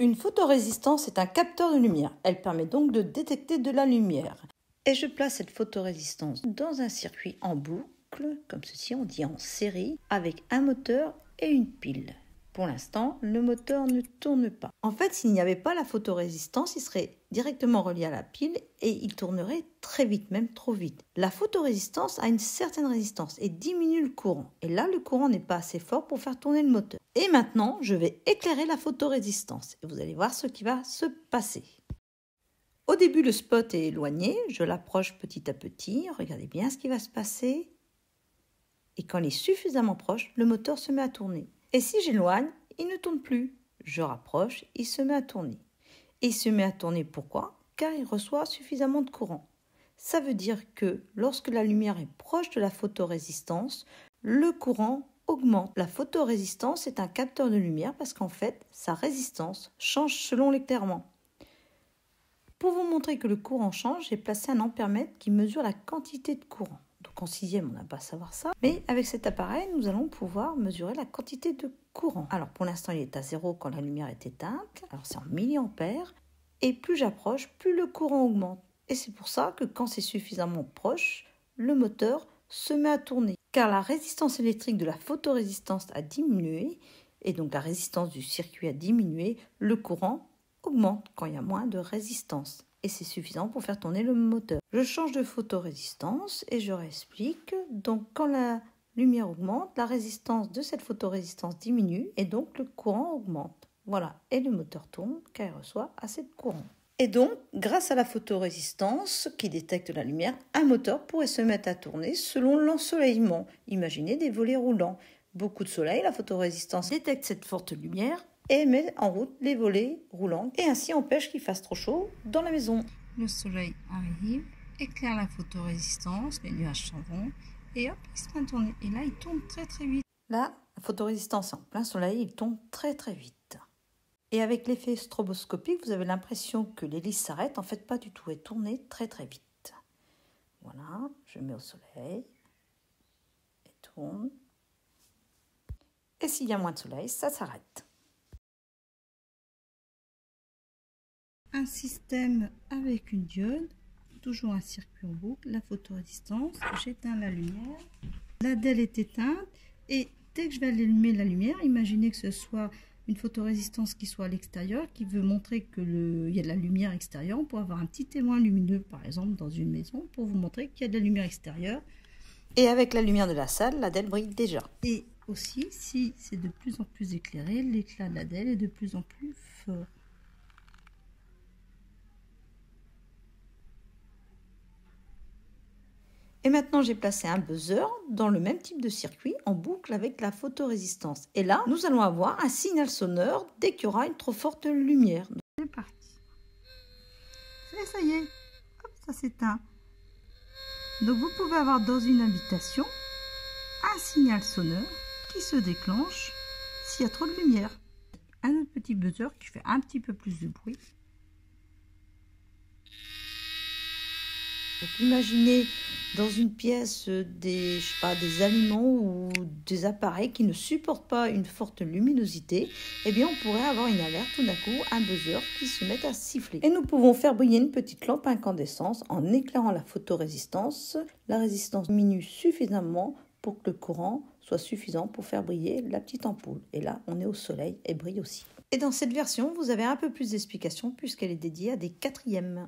Une photorésistance est un capteur de lumière. Elle permet donc de détecter de la lumière. Et je place cette photorésistance dans un circuit en boucle, comme ceci, on dit en série, avec un moteur et une pile. Pour l'instant, le moteur ne tourne pas. En fait, s'il n'y avait pas la photorésistance, il serait directement relié à la pile et il tournerait très vite, même trop vite. La photorésistance a une certaine résistance et diminue le courant. Et là, le courant n'est pas assez fort pour faire tourner le moteur. Et maintenant, je vais éclairer la photorésistance et vous allez voir ce qui va se passer. Au début, le spot est éloigné, je l'approche petit à petit, regardez bien ce qui va se passer. Et quand il est suffisamment proche, le moteur se met à tourner. Et si j'éloigne, il ne tourne plus. Je rapproche, il se met à tourner. Et il se met à tourner pourquoi? Car il reçoit suffisamment de courant. Ça veut dire que lorsque la lumière est proche de la photorésistance, le courant augmente. La photorésistance est un capteur de lumière parce qu'en fait, sa résistance change selon l'éclairement. Pour vous montrer que le courant change, j'ai placé un ampèremètre qui mesure la quantité de courant. Donc en sixième, on n'a pas à savoir ça. Mais avec cet appareil, nous allons pouvoir mesurer la quantité de courant. Alors pour l'instant, il est à 0 quand la lumière est éteinte. Alors c'est en milliampères. Et plus j'approche, plus le courant augmente. Et c'est pour ça que quand c'est suffisamment proche, le moteur se met à tourner. Car la résistance électrique de la photorésistance a diminué. Et donc la résistance du circuit a diminué. Le courant augmente quand il y a moins de résistance. Et c'est suffisant pour faire tourner le moteur. Je change de photorésistance et je réexplique. Donc quand la lumière augmente, la résistance de cette photorésistance diminue et donc le courant augmente. Voilà, et le moteur tourne car il reçoit assez de courant. Et donc, grâce à la photorésistance qui détecte la lumière, un moteur pourrait se mettre à tourner selon l'ensoleillement. Imaginez des volets roulants. Beaucoup de soleil, la photorésistance détecte cette forte lumière et met en route les volets roulants et ainsi empêche qu'il fasse trop chaud dans la maison. Le soleil arrive, éclaire la photorésistance, les nuages s'en vont et hop, il se met à tourner. Et là, il tourne très très vite. Là, la photorésistance est en plein soleil, il tourne très très vite. Et avec l'effet stroboscopique, vous avez l'impression que l'hélice s'arrête. En fait, pas du tout, elle tourne très très vite. Voilà, je mets au soleil, elle tourne. Et s'il y a moins de soleil, ça s'arrête. Un système avec une diode, toujours un circuit en boucle, la photorésistance, j'éteins la lumière, la DEL est éteinte et dès que je vais allumer la lumière, imaginez que ce soit une photorésistance qui soit à l'extérieur, qui veut montrer qu'il y a de la lumière extérieure, on peut avoir un petit témoin lumineux par exemple dans une maison pour vous montrer qu'il y a de la lumière extérieure. Et avec la lumière de la salle, la DEL brille déjà. Et aussi, si c'est de plus en plus éclairé, l'éclat de la DEL est de plus en plus fort. Et maintenant, j'ai placé un buzzer dans le même type de circuit en boucle avec la photorésistance. Et là, nous allons avoir un signal sonore dès qu'il y aura une trop forte lumière. C'est parti. Et ça y est, hop, ça s'éteint. Donc vous pouvez avoir dans une habitation un signal sonore qui se déclenche s'il y a trop de lumière. Un autre petit buzzer qui fait un petit peu plus de bruit. Donc, imaginez dans une pièce des aliments ou des appareils qui ne supportent pas une forte luminosité, eh bien on pourrait avoir une alerte tout d'un coup, un buzzer qui se met à siffler. Et nous pouvons faire briller une petite lampe incandescence en éclairant la photorésistance. La résistance diminue suffisamment pour que le courant soit suffisant pour faire briller la petite ampoule. Et là, on est au soleil et brille aussi. Et dans cette version, vous avez un peu plus d'explications puisqu'elle est dédiée à des quatrièmes.